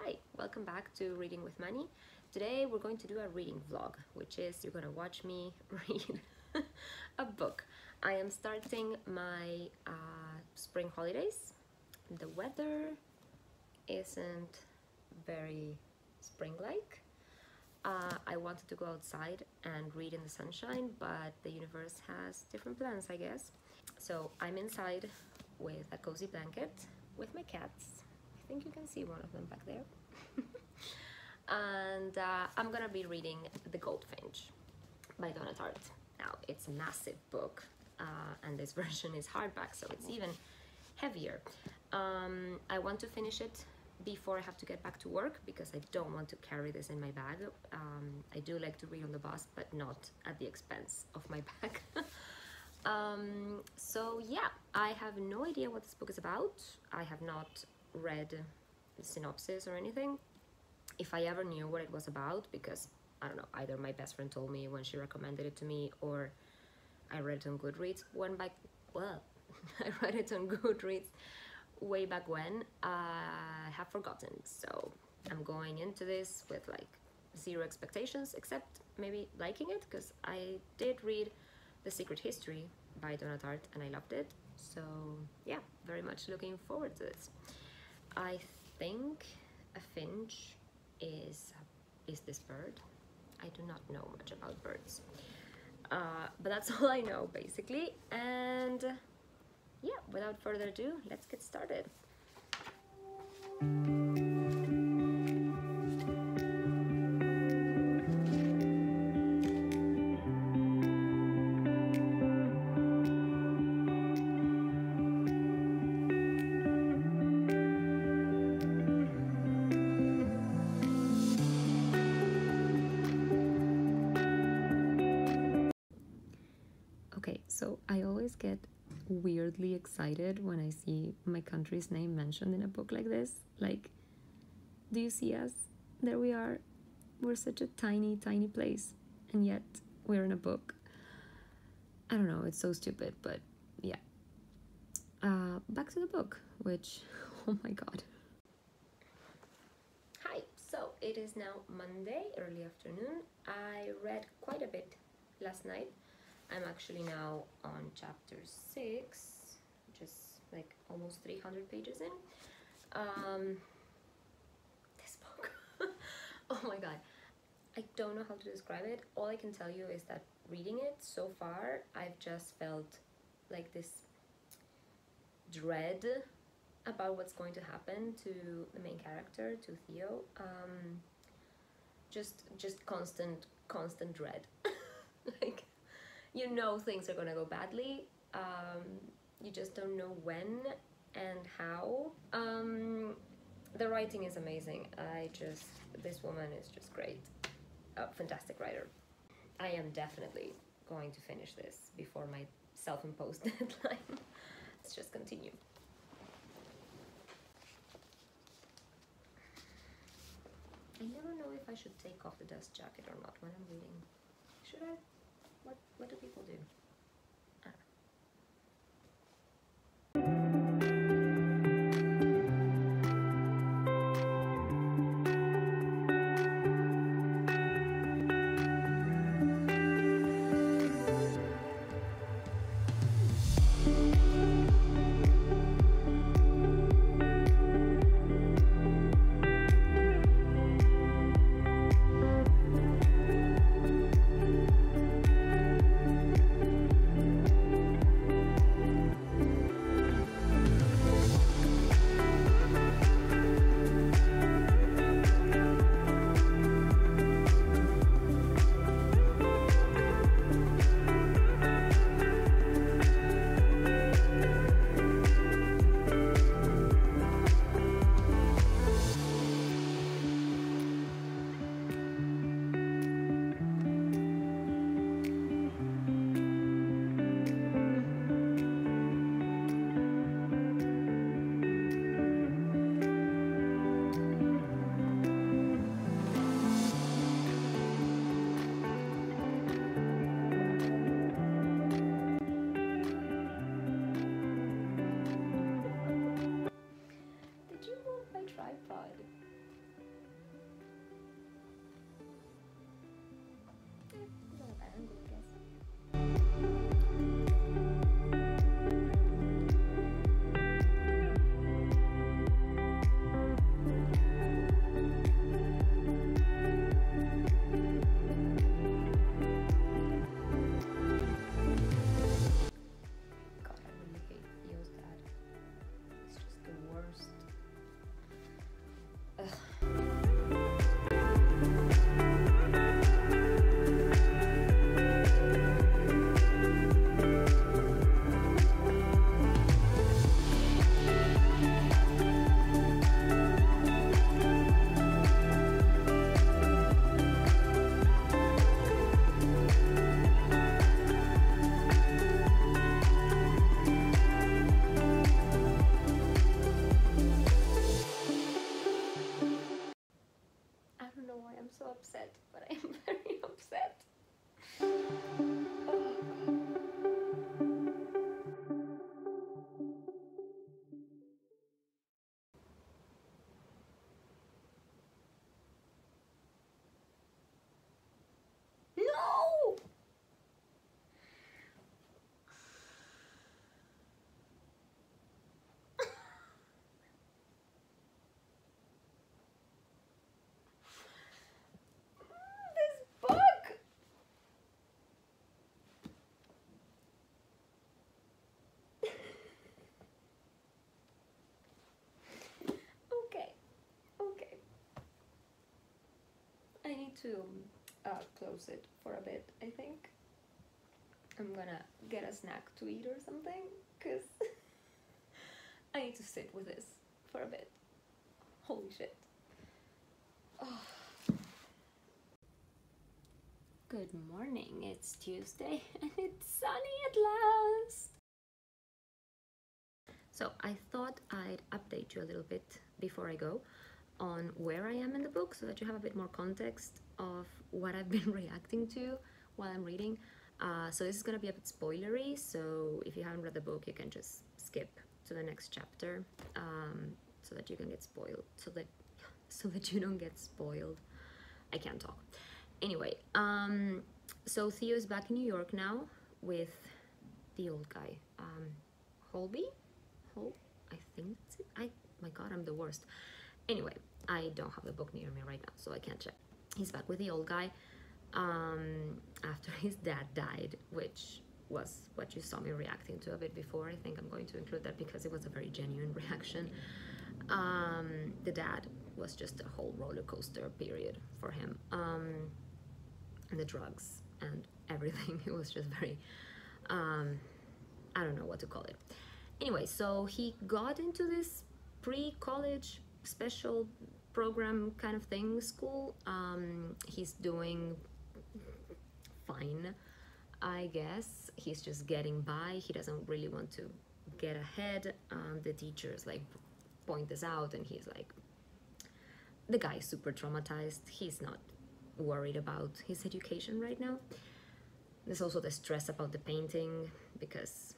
Hi, welcome back to Reading with Mani. Today we're going to do a reading vlog, which is you're gonna watch me read a book. I am starting my spring holidays. The weather isn't very spring-like. I wanted to go outside and read in the sunshine, but the universe has different plans, I guess. So I'm inside with a cozy blanket with my cats. I think you can see one of them back there. And I'm gonna be reading The Goldfinch by Donna Tartt. Now, it's a massive book, and this version is hardback, so it's even heavier. I want to finish it before I have to get back to work because I don't want to carry this in my bag. I do like to read on the bus, but not at the expense of my bag. So yeah, I have no idea what this book is about. I have not read the synopsis or anything. If I ever knew what it was about, because I don't know, either my best friend told me when she recommended it to me, or I read it on Goodreads I read it on Goodreads way back when. I have forgotten, so I'm going into this with like zero expectations, except maybe liking it, because I did read The Secret History by Donna Tartt and I loved it. So yeah, very much looking forward to this. I think a finch is this bird. I do not know much about birds, but that's all I know basically. And yeah, without further ado, let's get started. Okay, so I always get weirdly excited when I see my country's name mentioned in a book like this. Like, do you see us? There we are. We're such a tiny, tiny place, and yet we're in a book. I don't know, it's so stupid, but yeah. Back to the book, which, oh my god. Hi, so it is now Monday, early afternoon. I read quite a bit last night. I'm actually now on chapter 6, just like almost 300 pages in. This book, oh my god, I don't know how to describe it. All I can tell you is that reading it so far, I've just felt like this dread about what's going to happen to the main character, to Theo. Just constant dread. Like, you know things are gonna go badly, you just don't know when and how. The writing is amazing. This woman is just great. Fantastic writer. I am definitely going to finish this before my self-imposed deadline. Let's just continue. I never know if I should take off the dust jacket or not when I'm reading. Should I? What do people do? to close it for a bit, I think. I'm gonna get a snack to eat or something, because I need to sit with this for a bit. Holy shit. Oh. Good morning, it's Tuesday and it's sunny at last. So I thought I'd update you a little bit before I go on where I am in the book, so that you have a bit more context of what I've been reacting to while I'm reading. So this is gonna be a bit spoilery, so if you haven't read the book, you can just skip to the next chapter, so that you can get spoiled, so that you don't get spoiled. I can't talk. Anyway, so Theo is back in New York now with the old guy, Holby? I think that's it. My god, I'm the worst. Anyway, I don't have the book near me right now, so I can't check. He's back with the old guy after his dad died, which was what you saw me reacting to a bit before. I think I'm going to include that because it was a very genuine reaction. The dad was just a whole roller coaster period for him. And the drugs and everything. It was just very, I don't know what to call it. Anyway, so he got into this pre-college special program kind of thing, school. He's doing fine, I guess. He's just getting by. He doesn't really want to get ahead. The teachers like point this out, and he's like, the guy is super traumatized. He's not worried about his education right now. There's also the stress about the painting because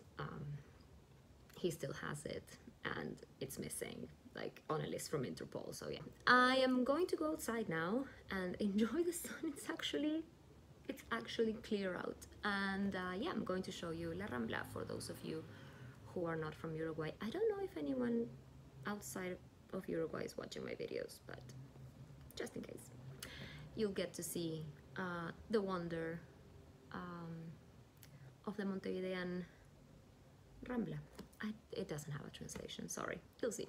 he still has it and it's missing, like on a list from Interpol. So yeah, I am going to go outside now and enjoy the sun. It's actually clear out, and yeah, I'm going to show you La Rambla for those of you who are not from Uruguay. I don't know if anyone outside of Uruguay is watching my videos, but just in case, you'll get to see the wonder of the Montevidean Rambla. It doesn't have a translation, sorry. You'll see.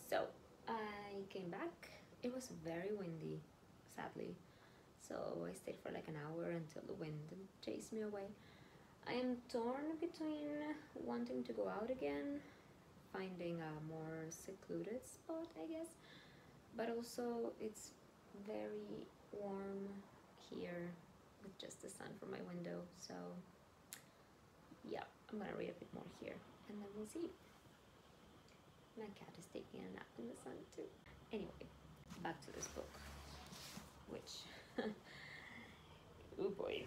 So I came back. It was very windy, sadly. So I stayed for like an hour until the wind chased me away. I am torn between wanting to go out again, finding a more secluded spot, I guess, but also it's very warm here with just the sun from my window. So yeah, I'm gonna read a bit more here and then we'll see. My cat is taking a nap in the sun too. Anyway, back to this book, which oh boy.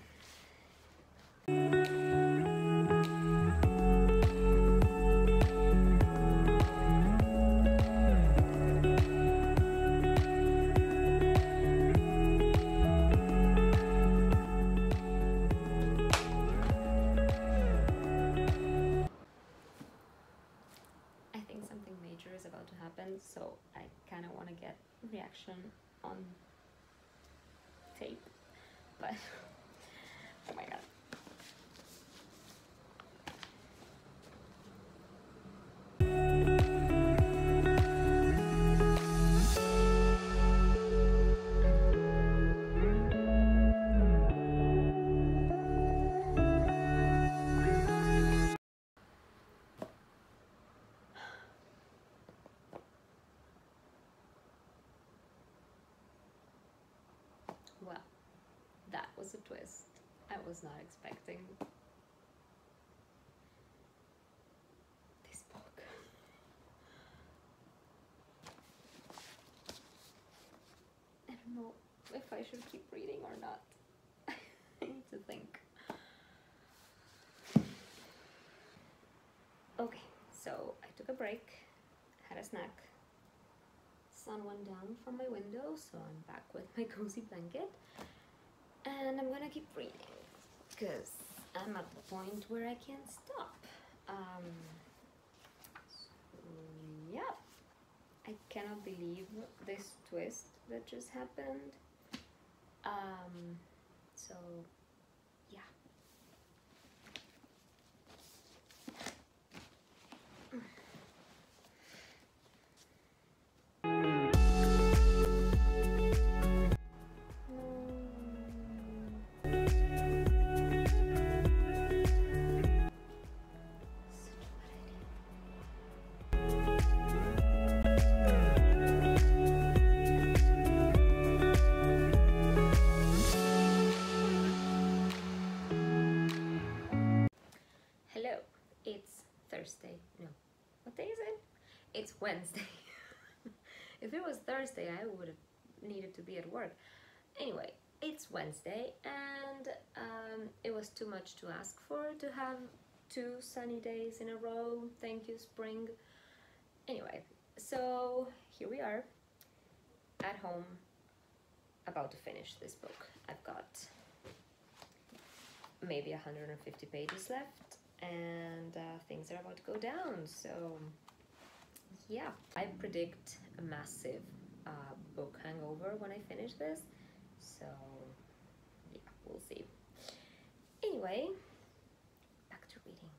I think something major is about to happen, so I kind of want to get reaction on tape, but oh my god. Well, that was a twist I was not expecting. This book. I don't know if I should keep reading or not. I need to think. Okay, so I took a break, had a snack. Sun went down from my window, so I'm back with my cozy blanket, and I'm gonna keep reading because I'm at the point where I can't stop. So, yeah, I cannot believe this twist that just happened. So yeah. Hello, it's Thursday. No, what day is it? It's Wednesday. If it was Thursday, I would have needed to be at work. Anyway, it's Wednesday, and it was too much to ask for to have 2 sunny days in a row. Thank you, spring. Anyway, so here we are at home, about to finish this book. I've got maybe 150 pages left, and things are about to go down. So yeah, I predict a massive book hangover when I finish this. So yeah, we'll see. Anyway, back to reading.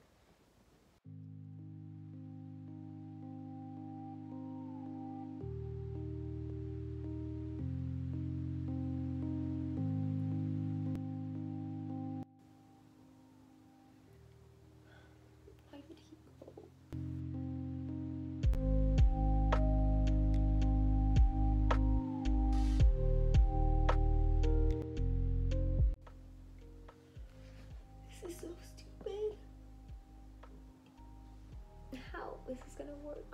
Why did he go? This is so stupid. How is this gonna work?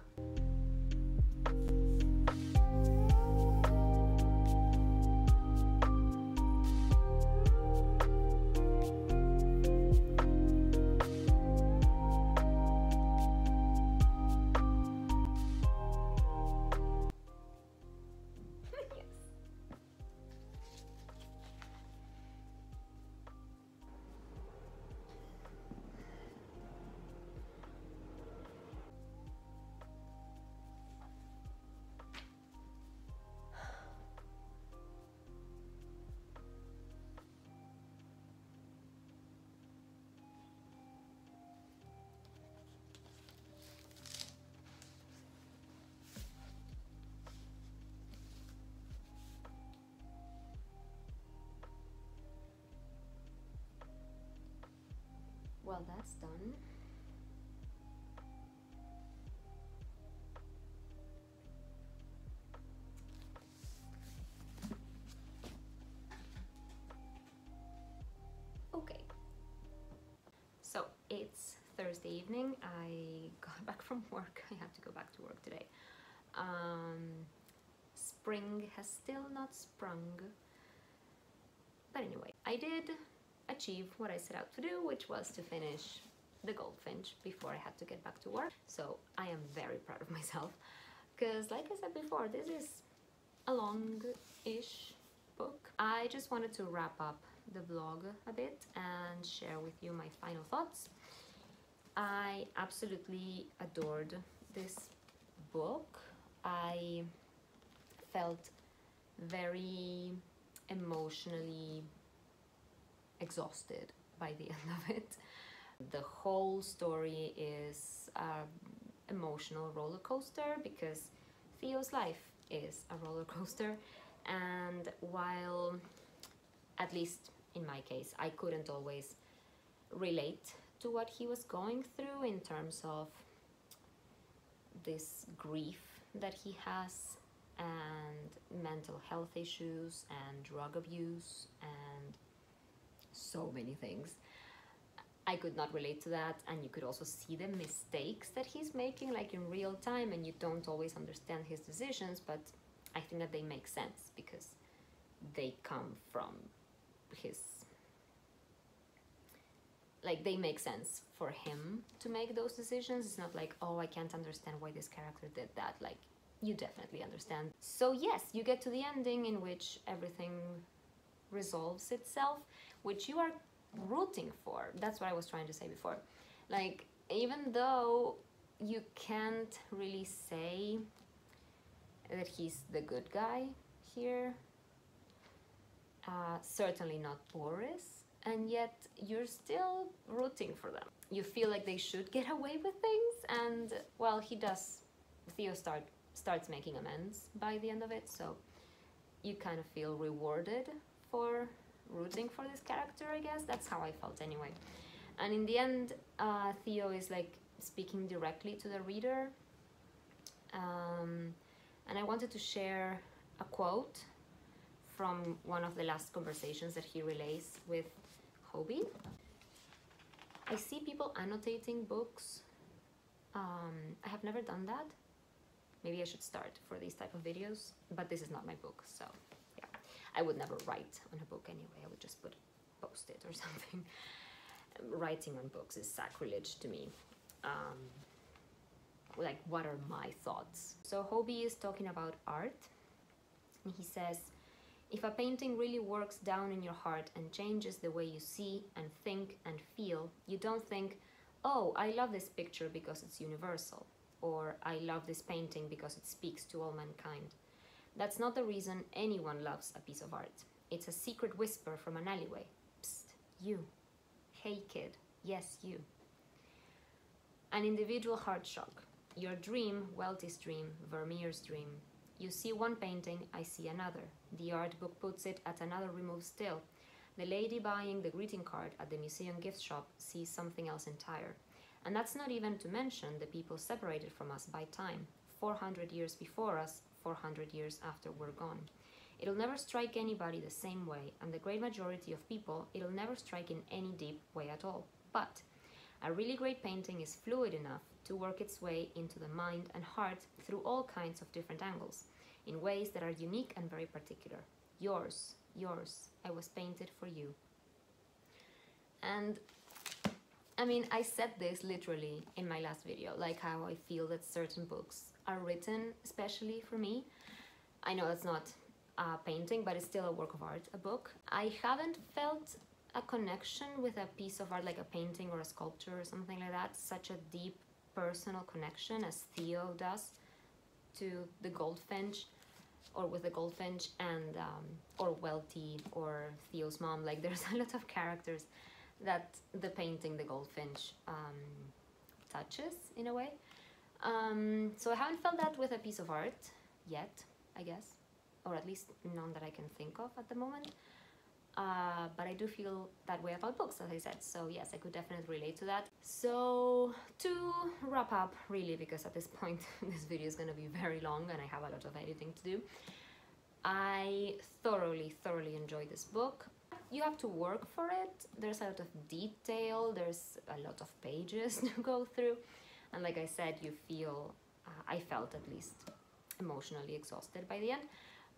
Well, that's done. Okay. So it's Thursday evening. I got back from work. I have to go back to work today. Spring has still not sprung. But anyway, I did achieve what I set out to do, which was to finish The Goldfinch before I had to get back to work. So I am very proud of myself, because like I said before, this is a long-ish book. I just wanted to wrap up the vlog a bit and share with you my final thoughts. I absolutely adored this book. I felt very emotionally exhausted by the end of it. The whole story is an emotional roller coaster, because Theo's life is a roller coaster, and while, at least in my case, I couldn't always relate to what he was going through in terms of this grief that he has, and mental health issues, and drug abuse, and so many things. I could not relate to that, and you could also see the mistakes that he's making, like in real time, and you don't always understand his decisions, but I think that they make sense because they come from his, like, they make sense for him to make those decisions. It's not like, oh, I can't understand why this character did that. Like, you definitely understand. So yes, you get to the ending in which everything resolves itself, which you are rooting for. That's what I was trying to say before. Like, even though you can't really say that he's the good guy here. Certainly not Boris, and yet you're still rooting for them. You feel like they should get away with things, and well, he does. Theo starts making amends by the end of it, so you kind of feel rewarded for rooting for this character, I guess. That's how I felt anyway. And in the end, Theo is like speaking directly to the reader. And I wanted to share a quote from one of the last conversations that he relays with Hobie. I see people annotating books. I have never done that. Maybe I should start for these type of videos, but this is not my book, so yeah. I would never write on a book anyway. I would just post it or something. Writing on books is sacrilege to me. Like, what are my thoughts? So Hobie is talking about art, and he says, if a painting really works down in your heart and changes the way you see and think and feel, you don't think, oh, I love this picture because it's universal, or I love this painting because it speaks to all mankind. That's not the reason anyone loves a piece of art. It's a secret whisper from an alleyway. Psst, you. Hey kid, yes you. An individual heart shock. Your dream, Welty's dream, Vermeer's dream. You see one painting, I see another. The art book puts it at another remove still. The lady buying the greeting card at the museum gift shop sees something else entire. And that's not even to mention the people separated from us by time. 400 years before us, 400 years after we're gone. It'll never strike anybody the same way, and the great majority of people, it'll never strike in any deep way at all. But a really great painting is fluid enough to work its way into the mind and heart through all kinds of different angles, in ways that are unique and very particular. Yours, yours, I was painted for you. And I mean, I said this literally in my last video, like how I feel that certain books are written especially for me. I know that's not a painting, but it's still a work of art, a book. I haven't felt a connection with a piece of art like a painting or a sculpture or something like that, such a deep personal connection as Theo does to the Goldfinch, or with the Goldfinch, and or Welty or Theo's mom. Like, there's a lot of characters that the painting The Goldfinch touches in a way. So I haven't felt that with a piece of art yet, I guess, or at least none that I can think of at the moment. But I do feel that way about books, as I said, so yes, I could definitely relate to that. So to wrap up, really, because at this point this video is going to be very long and I have a lot of editing to do, I thoroughly enjoyed this book. You have to work for it. There's a lot of detail, there's a lot of pages to go through, and like I said, you feel, I felt at least, emotionally exhausted by the end,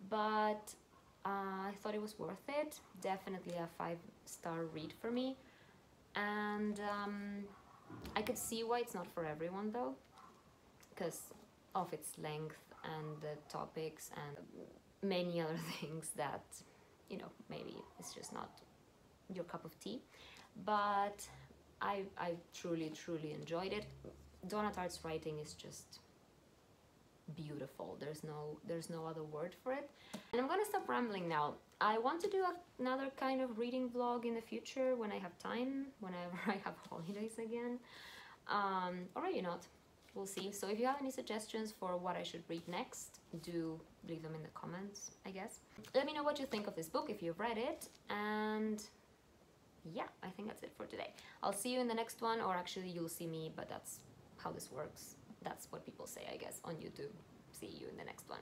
but I thought it was worth it. Definitely a 5-star read for me, and I could see why it's not for everyone though, because of its length and the topics and many other things that, you know, maybe it's just not your cup of tea. But I truly enjoyed it. Donna Tartt's writing is just beautiful. There's no other word for it. And I'm gonna stop rambling now. I want to do another kind of reading vlog in the future when I have time, whenever I have holidays again, or maybe not, we'll see. So if you have any suggestions for what I should read next, do leave them in the comments, I guess. Let me know what you think of this book if you've read it, and yeah, I think that's it for today. I'll see you in the next one, or actually you'll see me, but that's how this works. That's what people say, I guess, on YouTube. See you in the next one.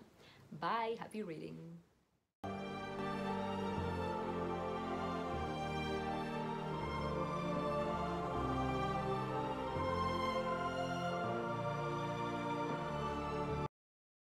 Bye, happy reading.